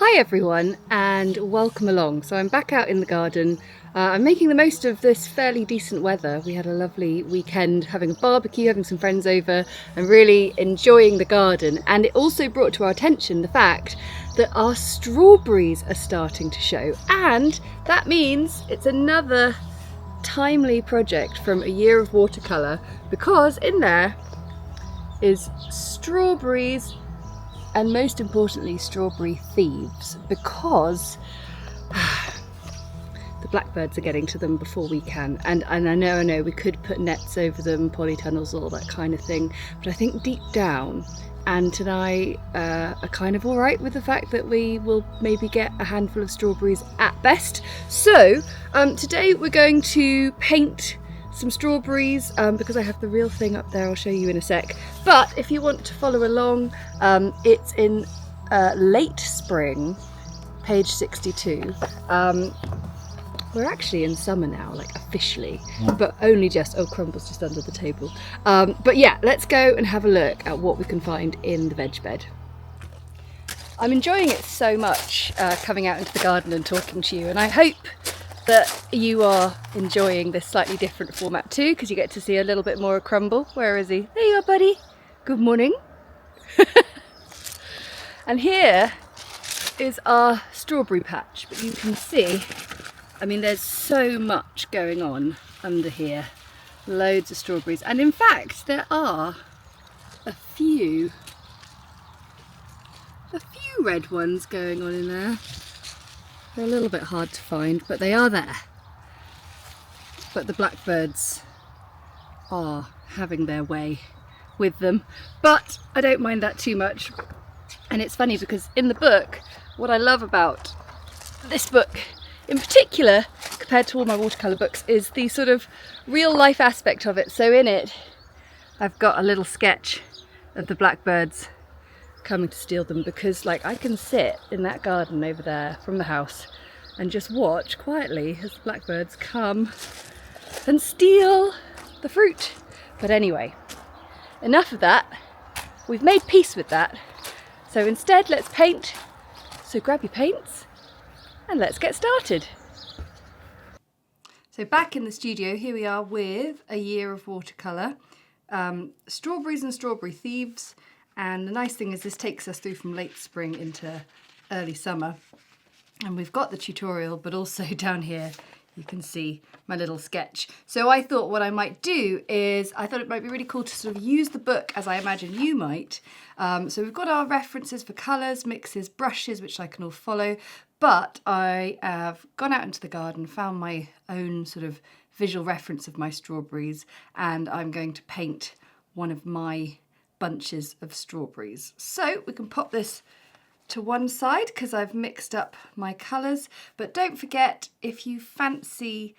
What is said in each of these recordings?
Hi everyone and welcome along. So I'm back out in the garden. I'm making the most of this fairly decent weather. We had a lovely weekend having a barbecue, having some friends over and really enjoying the garden, and it also brought to our attention the fact that our strawberries are starting to show, and that means it's another timely project from A Year of Watercolour, because in there is strawberries, and most importantly strawberry thieves, because the blackbirds are getting to them before we can, and I know we could put nets over them, polytunnels, all that kind of thing, but I think deep down Anne and I are kind of alright with the fact that we will maybe get a handful of strawberries at best. So today we're going to paint some strawberries because I have the real thing up there. I'll show you in a sec, but if you want to follow along, it's in late spring, page 62. We're actually in summer now, like officially, but only just, oh, Crumble's just under the table. But yeah, let's go and have a look at what we can find in the veg bed. I'm enjoying it so much, coming out into the garden and talking to you, and I hope that you are enjoying this slightly different format too, because you get to see a little bit more of Crumble. Where is he? There you are, buddy. Good morning. And here is our strawberry patch, but you can see, I mean, there's so much going on under here. Loads of strawberries, and in fact there are a few red ones going on in there. They're a little bit hard to find, but they are there. But the blackbirds are having their way with them, but I don't mind that too much. And it's funny because in the book, what I love about this book in particular, compared to all my watercolour books, is the sort of real life aspect of it. So in it, I've got a little sketch of the blackbirds coming to steal them, because like I can sit in that garden over there from the house and just watch quietly as the blackbirds come and steal the fruit. But anyway, enough of that. We've made peace with that. So instead, let's paint. So grab your paints and let's get started. So back in the studio, here we are with A Year of Watercolour. Strawberries and strawberry thieves. And the nice thing is this takes us through from late spring into early summer. And we've got the tutorial, but also down here you can see my little sketch. So I thought what I might do is, I thought it might be really cool to sort of use the book as I imagine you might. So we've got our references for colours, mixes, brushes, which I can all follow. But I have gone out into the garden, found my own sort of visual reference of my strawberries, and I'm going to paint one of my bunches of strawberries. So we can pop this to one side because I've mixed up my colours, but don't forget, if you fancy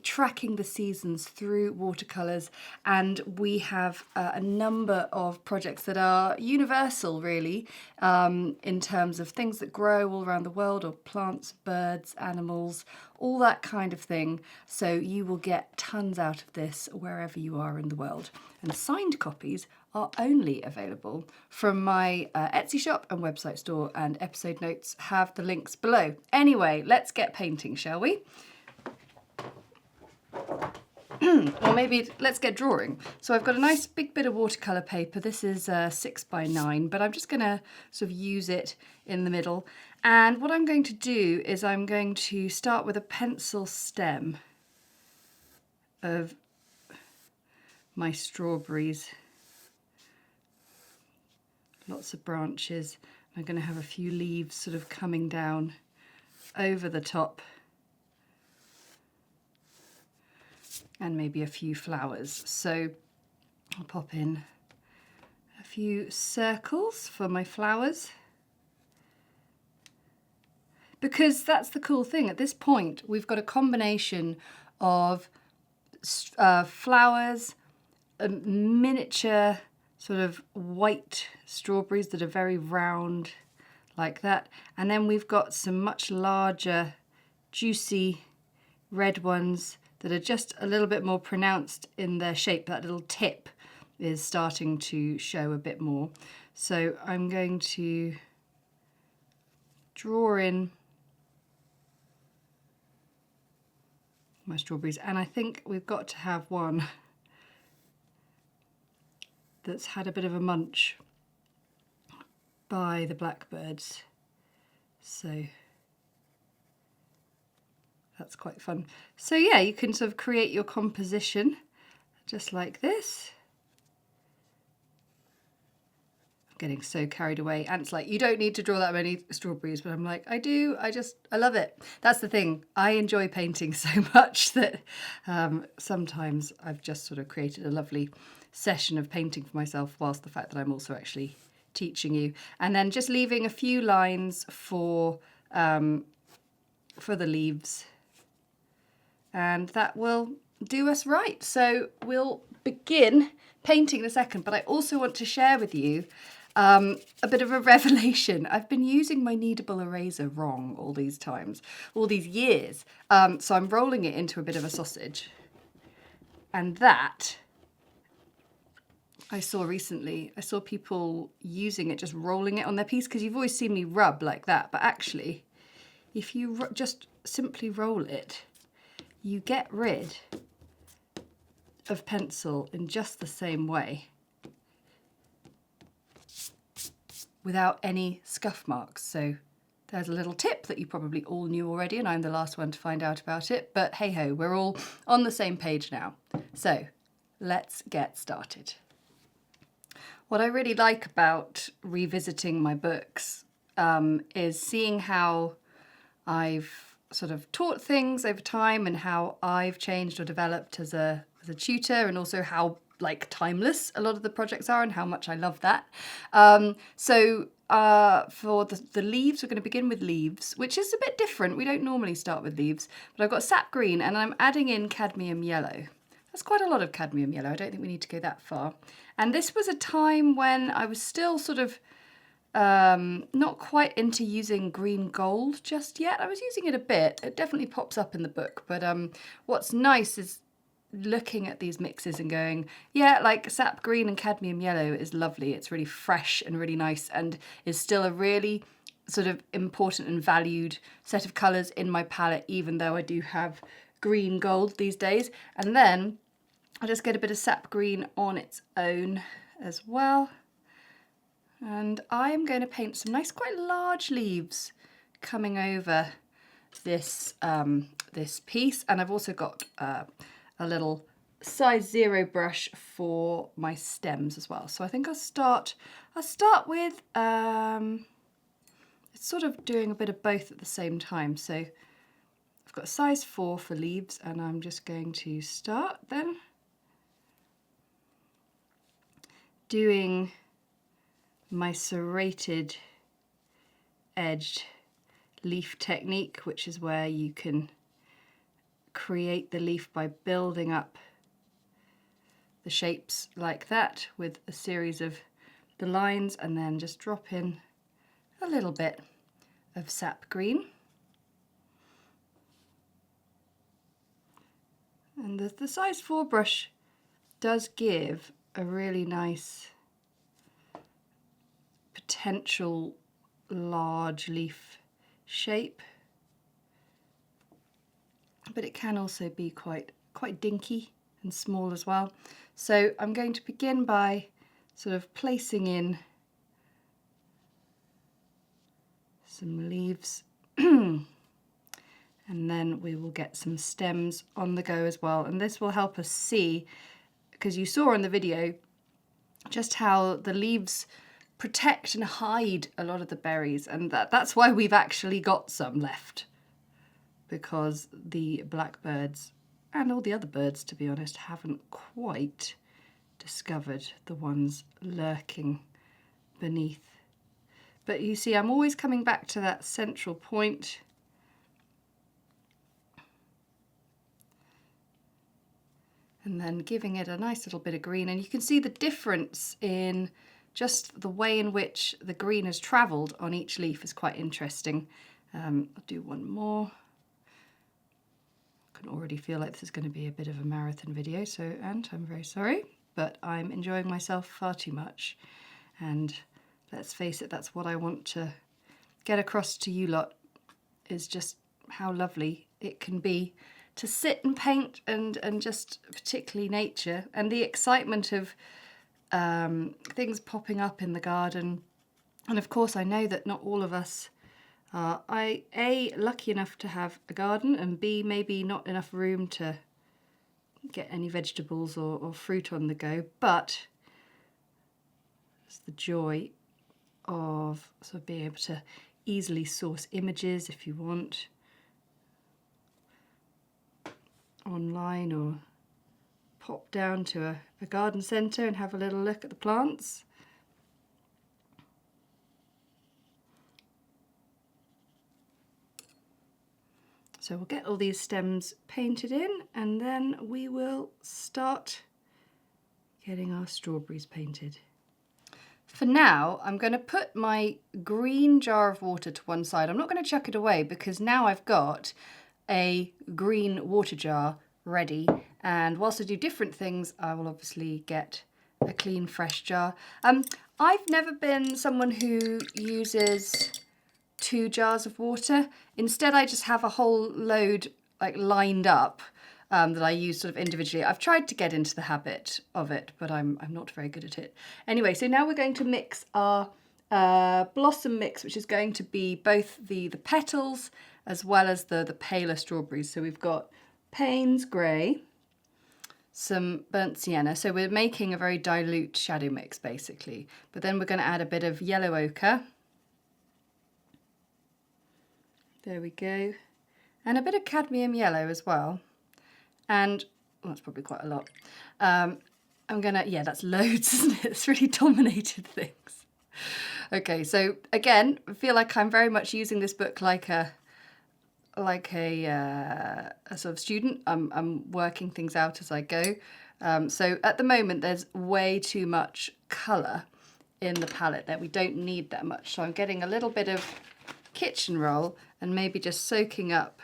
tracking the seasons through watercolours, and we have a number of projects that are universal really, in terms of things that grow all around the world, or plants, birds, animals, all that kind of thing. So you will get tons out of this wherever you are in the world. And signed copies are only available from my Etsy shop and website store, and episode notes have the links below. Anyway, let's get painting, shall we? Or maybe let's get drawing. So I've got a nice big bit of watercolour paper. This is 6x9, but I'm just going to sort of use it in the middle. And what I'm going to do is I'm going to start with a pencil stem of my strawberries. Lots of branches. I'm going to have a few leaves sort of coming down over the top, and maybe a few flowers. So I'll pop in a few circles for my flowers, because that's the cool thing. At this point, we've got a combination of flowers, miniature sort of white strawberries that are very round like that, and then we've got some much larger juicy red ones that are just a little bit more pronounced in their shape. That little tip is starting to show a bit more. So I'm going to draw in my strawberries, and I think we've got to have one that's had a bit of a munch by the blackbirds, so that's quite fun. So yeah, you can sort of create your composition just like this. I'm getting so carried away. Ant's like, you don't need to draw that many strawberries, but I'm like, I do, I love it. That's the thing, I enjoy painting so much that sometimes I've just sort of created a lovely session of painting for myself, whilst the fact that I'm also actually teaching you. And then just leaving a few lines for the leaves, and that will do us right. So we'll begin painting in a second, but I also want to share with you a bit of a revelation. I've been using my kneadable eraser wrong all these times, all these years. So I'm rolling it into a bit of a sausage, and that I saw recently. I saw people using it, just rolling it on their piece, because you've always seen me rub like that, but actually if you just simply roll it, you get rid of pencil in just the same way without any scuff marks. So there's a little tip that you probably all knew already, and I'm the last one to find out about it, but hey ho, we're all on the same page now. So let's get started. What I really like about revisiting my books is seeing how I've sort of taught things over time and how I've changed or developed as a tutor, and also how like timeless a lot of the projects are and how much I love that. So for the leaves, we're going to begin with leaves, which is a bit different. We don't normally start with leaves, but I've got Sap Green and I'm adding in Cadmium Yellow. That's quite a lot of Cadmium Yellow. I don't think we need to go that far. And this was a time when I was still sort of not quite into using green gold just yet. I was using it a bit. It definitely pops up in the book, but what's nice is looking at these mixes and going, yeah, like Sap Green and Cadmium Yellow is lovely. It's really fresh and really nice, and is still a really sort of important and valued set of colours in my palette, even though I do have green gold these days. And then I'll just get a bit of Sap Green on its own as well. And I'm going to paint some nice, quite large leaves coming over this, this piece. And I've also got a little size 0 brush for my stems as well. So I think I'll start with, it's sort of doing a bit of both at the same time. So I've got a size 4 for leaves, and I'm just going to start then doing my serrated edged leaf technique, which is where you can create the leaf by building up the shapes like that with a series of the lines, and then just drop in a little bit of Sap Green. And the size 4 brush does give a really nice potential large leaf shape, but it can also be quite dinky and small as well. So I'm going to begin by sort of placing in some leaves and then we will get some stems on the go as well, and this will help us see, because you saw in the video just how the leaves protect and hide a lot of the berries, and that's why we've actually got some left, because the blackbirds and all the other birds, to be honest, haven't quite discovered the ones lurking beneath. But you see, I'm always coming back to that central point. And then giving it a nice little bit of green, and you can see the difference in just the way in which the green has travelled on each leaf is quite interesting. I'll do one more. I can already feel like this is going to be a bit of a marathon video, so Ant, I'm very sorry, but I'm enjoying myself far too much. And let's face it, that's what I want to get across to you lot is just how lovely it can be to sit and paint and just particularly nature and the excitement of things popping up in the garden. And of course I know that not all of us are A, lucky enough to have a garden, and B, maybe not enough room to get any vegetables or fruit on the go, but it's the joy of sort of being able to easily source images if you want online, or pop down to a garden centre and have a little look at the plants. So we'll get all these stems painted in, and then we will start getting our strawberries painted. For now, I'm going to put my green jar of water to one side. I'm not going to chuck it away because now I've got a green water jar ready, and whilst I do different things, I will obviously get a clean, fresh jar. I've never been someone who uses 2 jars of water. Instead, I just have a whole load like lined up that I use sort of individually. I've tried to get into the habit of it, but I'm not very good at it. Anyway, so now we're going to mix our blossom mix, which is going to be both the petals as well as the paler strawberries. So we've got Paynes Grey, some burnt sienna. So we're making a very dilute shadow mix basically. But then we're going to add a bit of yellow ochre. There we go. And a bit of cadmium yellow as well. And well, that's probably quite a lot. I'm gonna, yeah, that's loads, isn't it? It's really dominated things. Okay, so again, I feel like I'm very much using this book like a sort of student. I'm working things out as I go. So at the moment, there's way too much colour in the palette there. We don't need that much. So I'm getting a little bit of kitchen roll and maybe just soaking up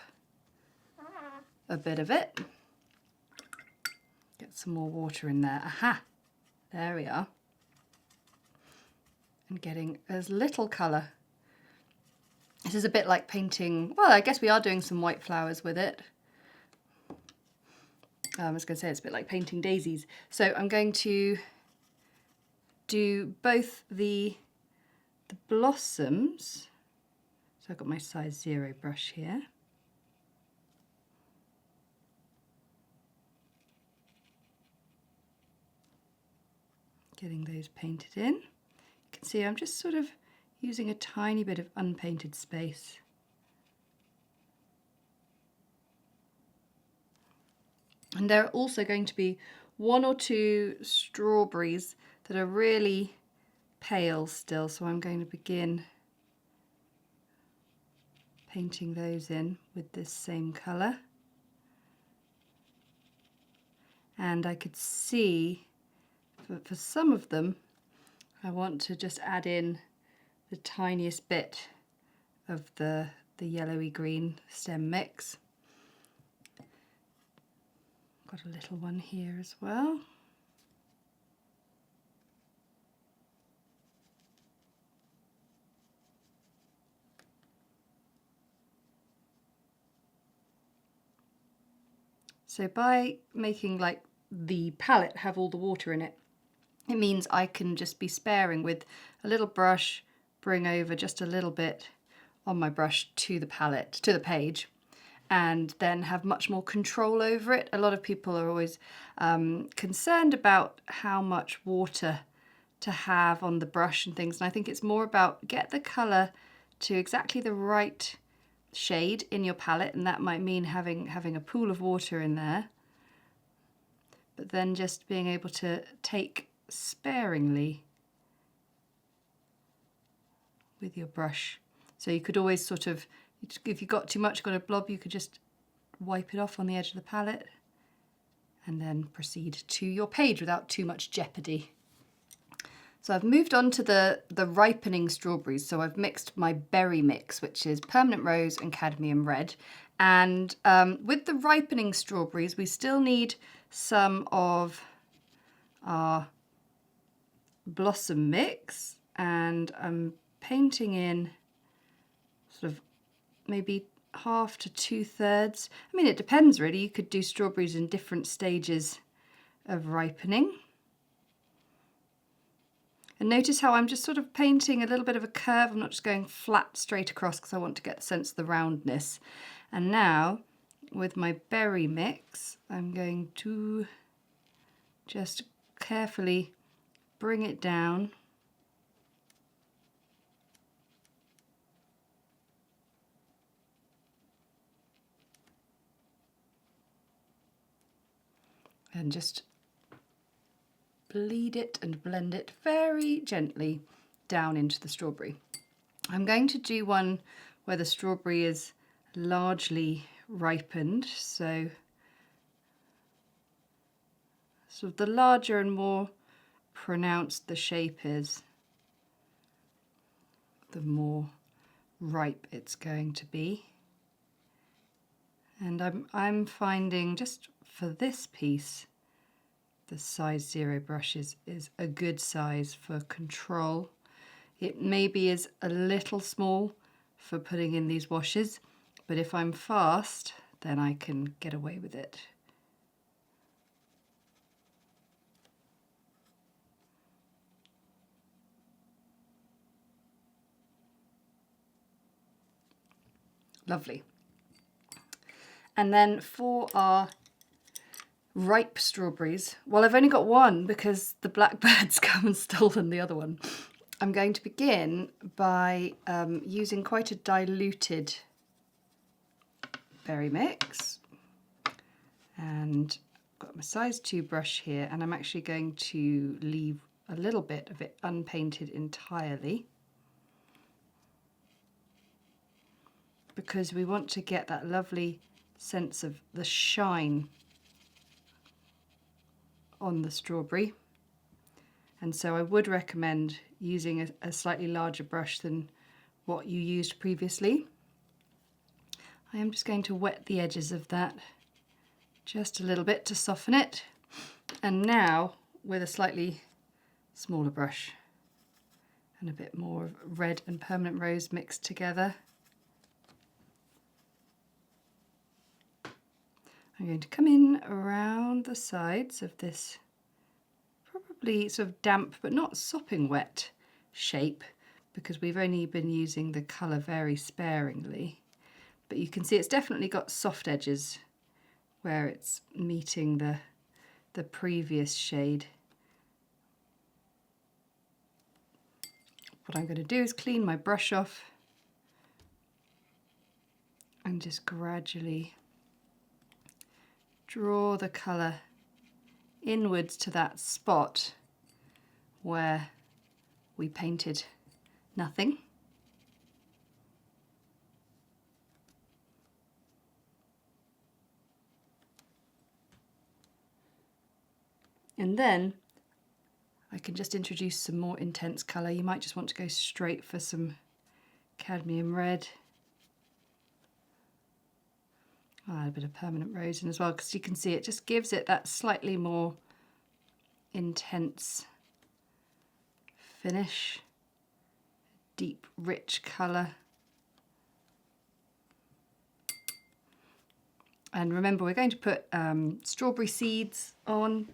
a bit of it. Get some more water in there. Aha, there we are. And getting as little colour. This is a bit like painting, well, I guess we are doing some white flowers with it. I was going to say it's a bit like painting daisies. So I'm going to do both the blossoms. So I've got my size 0 brush here. Getting those painted in. You can see I'm just sort of using a tiny bit of unpainted space. And there are also going to be 1 or 2 strawberries that are really pale still, so I'm going to begin painting those in with this same colour. And I could see for some of them I want to just add in the tiniest bit of the yellowy green stem mix. Got a little one here as well. So by making like the palette have all the water in it, it means I can just be sparing with a little brush, bring over just a little bit on my brush to the palette, to the page, and then have much more control over it. A lot of people are always concerned about how much water to have on the brush and things, and I think it's more about get the colour to exactly the right shade in your palette, and that might mean having a pool of water in there, but then just being able to take sparingly with your brush. So you could always sort of, if you got too much, got a blob, you could just wipe it off on the edge of the palette and then proceed to your page without too much jeopardy. So I've moved on to the ripening strawberries. So I've mixed my berry mix, which is permanent rose and cadmium red. And with the ripening strawberries, we still need some of our blossom mix, and I'm painting in sort of maybe half to 2/3. I mean, it depends really. You could do strawberries in different stages of ripening. And notice how I'm just sort of painting a little bit of a curve. I'm not just going flat straight across because I want to get the sense of the roundness. And now with my berry mix, I'm going to just carefully bring it down. And just bleed it and blend it very gently down into the strawberry. I'm going to do one where the strawberry is largely ripened, so sort of the larger and more pronounced the shape is, the more ripe it's going to be. And I'm finding just for this piece, the size 0 brush is a good size for control. It maybe is a little small for putting in these washes, but if I'm fast, then I can get away with it. Lovely. And then for our ripe strawberries, well, I've only got one because the blackbirds come and stolen the other one. I'm going to begin by using quite a diluted berry mix, and I've got my size 2 brush here, and I'm actually going to leave a little bit of it unpainted entirely because we want to get that lovely sense of the shine on the strawberry. And so I would recommend using a slightly larger brush than what you used previously. I am just going to wet the edges of that just a little bit to soften it. And now with a slightly smaller brush and a bit more of red and permanent rose mixed together, I'm going to come in around the sides of this probably sort of damp but not sopping wet shape, because we've only been using the colour very sparingly. But you can see it's definitely got soft edges where it's meeting the previous shade. What I'm going to do is clean my brush off and just gradually draw the colour inwards to that spot where we painted nothing. And then I can just introduce some more intense colour. You might just want to go straight for some cadmium red. I'll add a bit of permanent rose in as well, because you can see it just gives it that slightly more intense finish, deep, rich colour. And remember, we're going to put strawberry seeds on,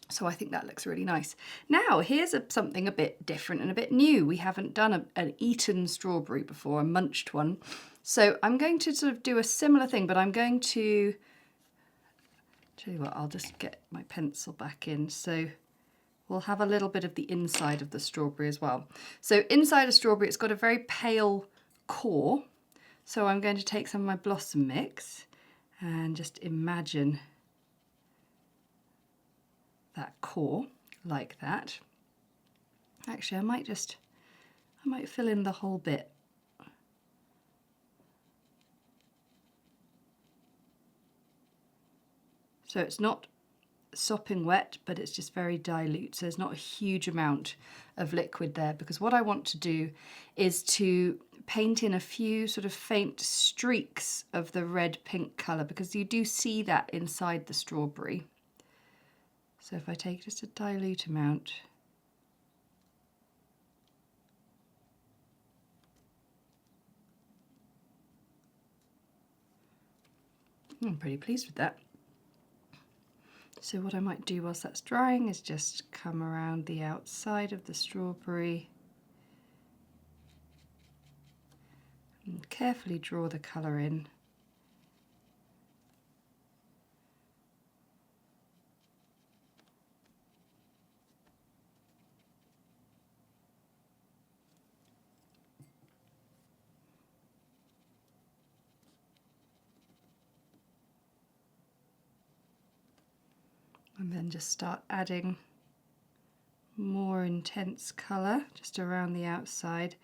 so I think that looks really nice. Now, here's something a bit different and a bit new. We haven't done an eaten strawberry before, a munched one. So I'm going to sort of do a similar thing, but I'm going to, tell you what, I'll just get my pencil back in. So we'll have a little bit of the inside of the strawberry as well. So inside a strawberry, it's got a very pale core. So I'm going to take some of my blossom mix and just imagine that core like that. Actually, I might fill in the whole bit. So it's not sopping wet, but it's just very dilute. So there's not a huge amount of liquid there, because what I want to do is to paint in a few sort of faint streaks of the red pink colour, because you do see that inside the strawberry. So if I take just a dilute amount, I'm pretty pleased with that. So what I might do whilst that's drying is just come around the outside of the strawberry and carefully draw the colour in. And then just start adding more intense colour just around the outside,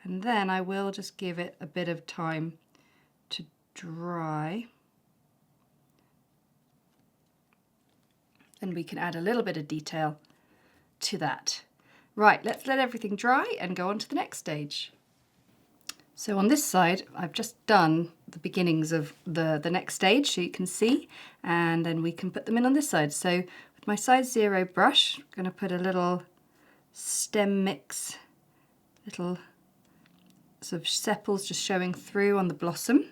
and then I will just give it a bit of time to dry, and we can add a little bit of detail to that. Right, let's let everything dry and go on to the next stage. So on this side, I've just done the beginnings of the next stage, so you can see, and then we can put them in on this side. So with my size 0 brush, I'm going to put a little stem mix, little sort of sepals just showing through on the blossom.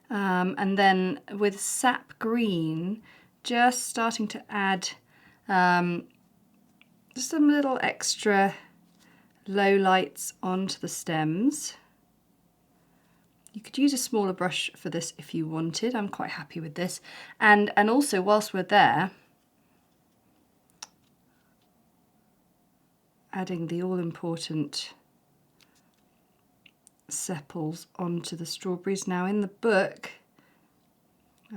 And then with Sap Green, just starting to add just some little extra low lights onto the stems. You could use a smaller brush for this if you wanted. I'm quite happy with this. And also, whilst we're there, adding the all-important sepals onto the strawberries. Now in the book,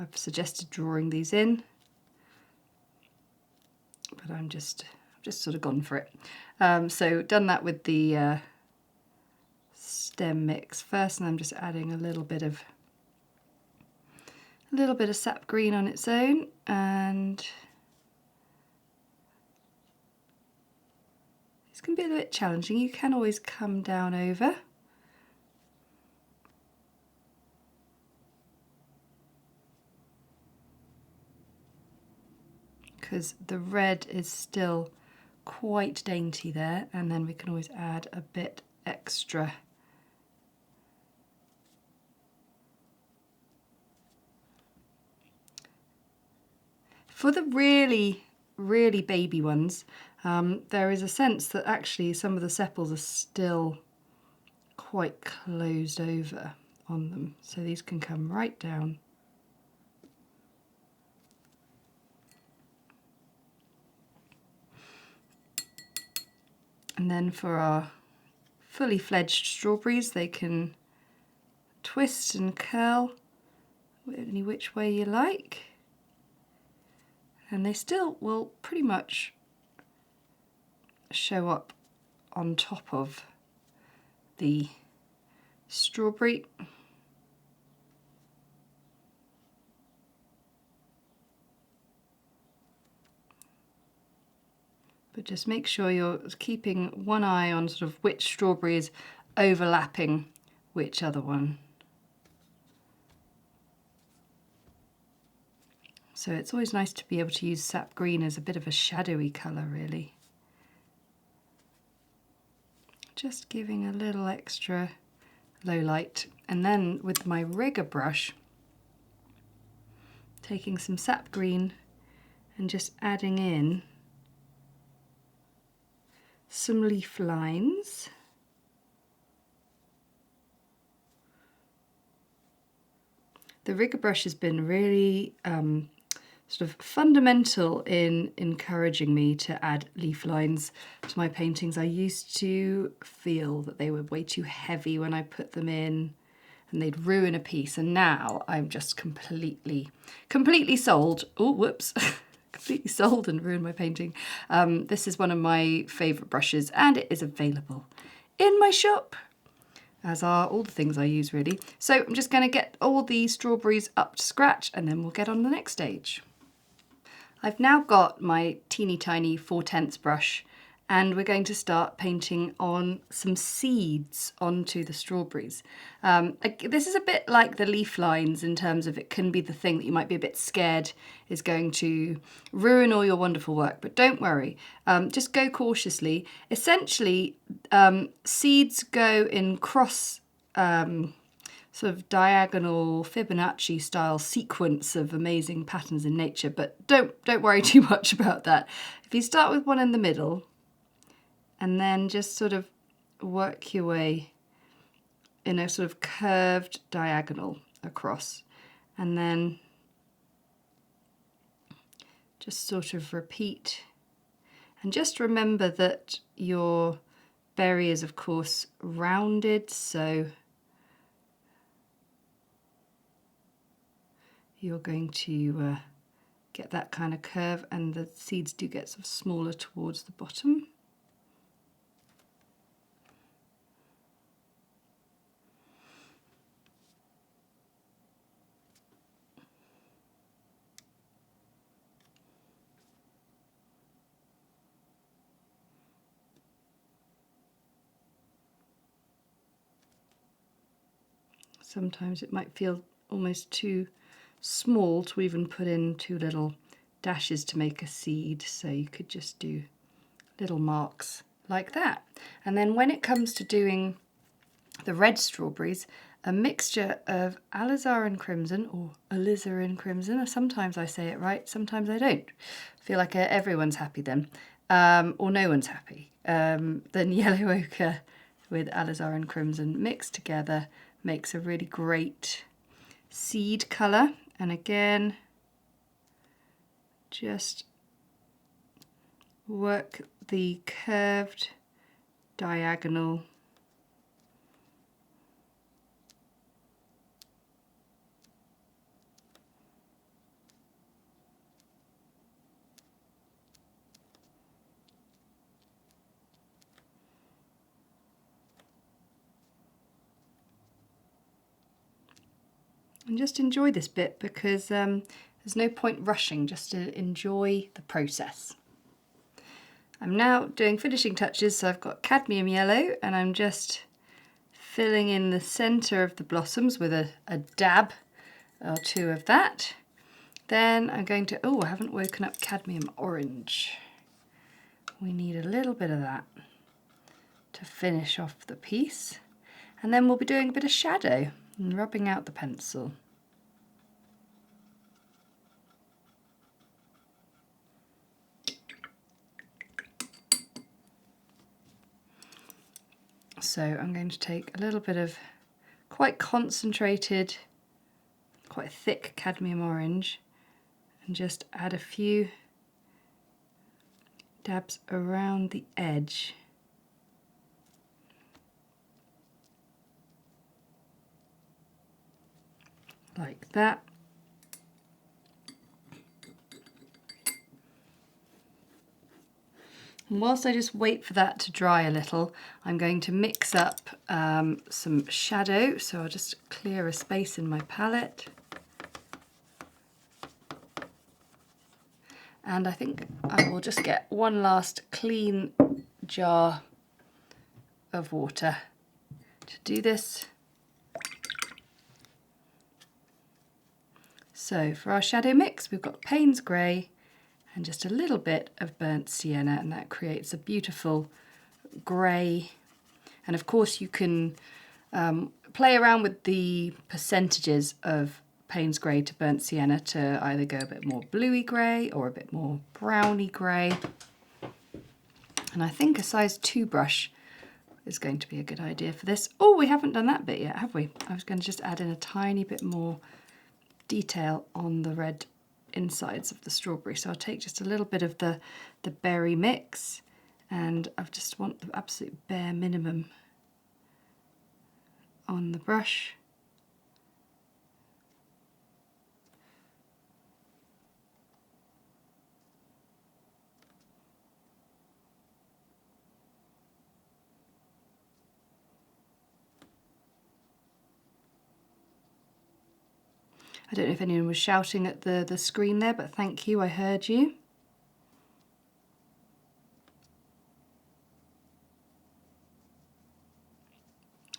I've suggested drawing these in, but I've just sort of gone for it. So done that with the stem mix first, and I'm just adding a little bit of Sap Green on its own, and this can be a little bit challenging. You can always come down over. Because the red is still quite dainty there, and then we can always add a bit extra. For the really, really baby ones, there is a sense that actually some of the sepals are still quite closed over on them, so these can come right down. And then for our fully fledged strawberries, they can twist and curl any which way you like. And they still will pretty much show up on top of the strawberry. But just make sure you're keeping one eye on sort of which strawberry is overlapping which other one. So it's always nice to be able to use Sap Green as a bit of a shadowy colour, really. Just giving a little extra low light. And then with my rigger brush, taking some Sap Green and just adding in some leaf lines. The rigger brush has been really sort of fundamental in encouraging me to add leaf lines to my paintings. I used to feel that they were way too heavy when I put them in and they'd ruin a piece, and now I'm just completely sold. Oh, whoops. Completely sold and ruined my painting. This is one of my favourite brushes, and it is available in my shop, as are all the things I use, really. So I'm just going to get all the strawberries up to scratch, and then we'll get on the next stage. I've now got my teeny tiny 4/10 brush, and we're going to start painting on some seeds onto the strawberries. This is a bit like the leaf lines in terms of it can be the thing that you might be a bit scared is going to ruin all your wonderful work, but don't worry, just go cautiously. Essentially, seeds go in cross sort of diagonal Fibonacci style sequence of amazing patterns in nature, but don't worry too much about that. If you start with one in the middle and then just sort of work your way in a sort of curved diagonal across, and then just sort of repeat. And just remember that your berry is of course rounded, so you're going to get that kind of curve, and the seeds do get sort of smaller towards the bottom. Sometimes it might feel almost too small to even put in 2 little dashes to make a seed, so you could just do little marks like that. And then when it comes to doing the red strawberries, a mixture of alizarin crimson, or alizarin crimson, or sometimes I say it right, sometimes I don't. I feel like everyone's happy then, or no one's happy. Then yellow ochre with alizarin crimson mixed together makes a really great seed colour. And again, just work the curved diagonal and just enjoy this bit, because there's no point rushing, just to enjoy the process. I'm now doing finishing touches, so I've got cadmium yellow and I'm just filling in the centre of the blossoms with a dab or 2 of that. Then I'm going to, oh, I haven't woken up cadmium orange. We need a little bit of that to finish off the piece. And then we'll be doing a bit of shadow and rubbing out the pencil. So I'm going to take a little bit of quite concentrated, quite thick cadmium orange and just add a few dabs around the edge. Like that. And whilst I just wait for that to dry a little, I'm going to mix up some shadow. So I'll just clear a space in my palette. And I think I will just get one last clean jar of water to do this. So for our shadow mix, we've got Paynes Grey and just a little bit of burnt sienna, and that creates a beautiful grey. And of course you can play around with the percentages of Paynes Grey to burnt sienna to either go a bit more bluey grey or a bit more browny grey. And I think a size 2 brush is going to be a good idea for this. Oh, we haven't done that bit yet, have we? I was going to just add in a tiny bit more detail on the red insides of the strawberry. So I'll take just a little bit of the berry mix, and I just want the absolute bare minimum on the brush. I don't know if anyone was shouting at the screen there, but thank you, I heard you.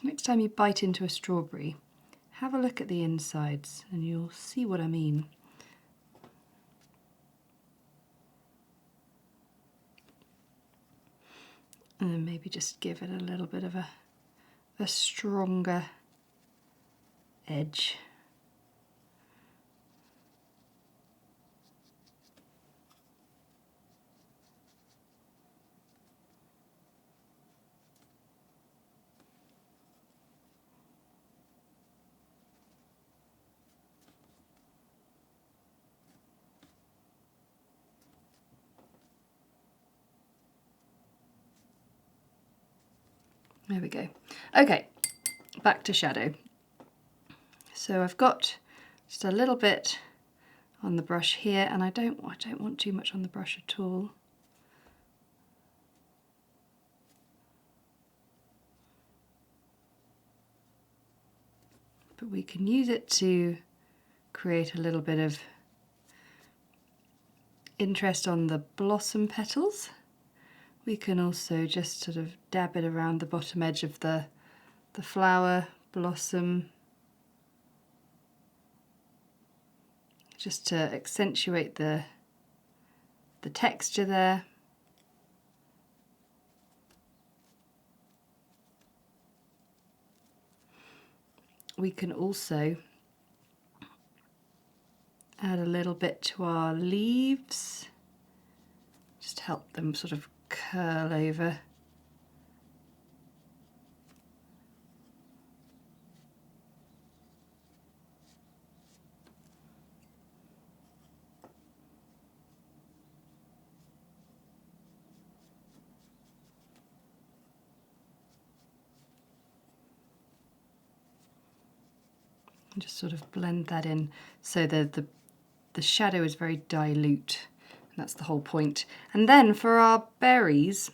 Next time you bite into a strawberry, have a look at the insides and you'll see what I mean. And then maybe just give it a little bit of a stronger edge. There we go. Okay, back to shadow. So I've got just a little bit on the brush here, and I don't want too much on the brush at all. But we can use it to create a little bit of interest on the blossom petals. We can also just sort of dab it around the bottom edge of the flower blossom, just to accentuate the texture there. We can also add a little bit to our leaves, just help them sort of curl over. And just sort of blend that in so the shadow is very dilute. That's the whole point. And then for our berries,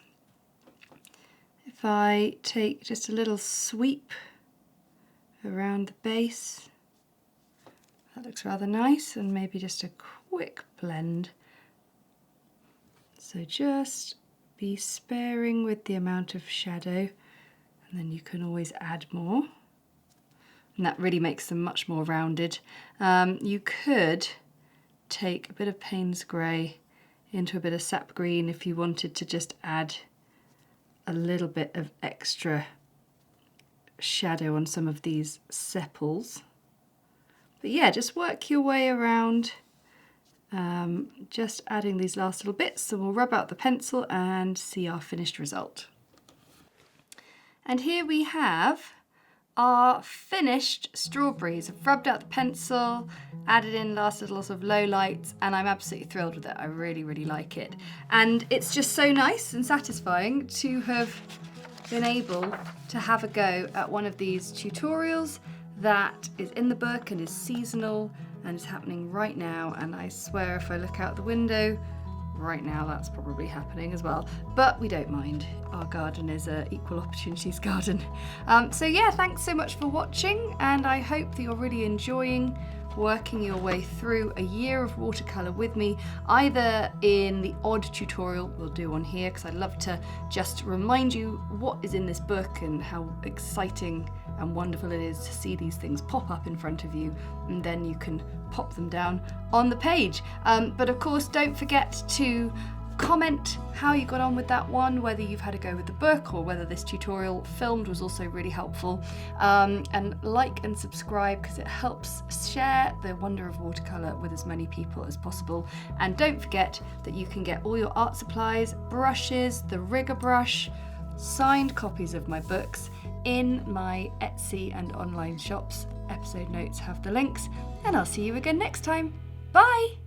if I take just a little sweep around the base, that looks rather nice, and maybe just a quick blend. So just be sparing with the amount of shadow, and then you can always add more. And that really makes them much more rounded. You could take a bit of Paynes Grey into a bit of Sap Green if you wanted to just add a little bit of extra shadow on some of these sepals. But yeah, just work your way around, just adding these last little bits. So we'll rub out the pencil and see our finished result. And here we have our finished strawberries. I've rubbed out the pencil, added in last little sort of low lights, and I'm absolutely thrilled with it. I really, really like it. And it's just so nice and satisfying to have been able to have a go at one of these tutorials that is in the book and is seasonal and is happening right now. And I swear if I look out the window right now, that's probably happening as well, but we don't mind. Our garden is an equal opportunities garden. So yeah, thanks so much for watching, and I hope that you're really enjoying working your way through A Year of Watercolour with me, either in the odd tutorial we'll do on here, because I'd love to just remind you what is in this book and how exciting and wonderful it is to see these things pop up in front of you, and then you can pop them down on the page. But of course, don't forget to comment how you got on with that one, whether you've had a go with the book or whether this tutorial filmed was also really helpful. And like and subscribe, because it helps share the wonder of watercolour with as many people as possible. And don't forget that you can get all your art supplies, brushes, the rigger brush, signed copies of my books in my Etsy and online shops. Episode notes have the links, and I'll see you again next time. Bye!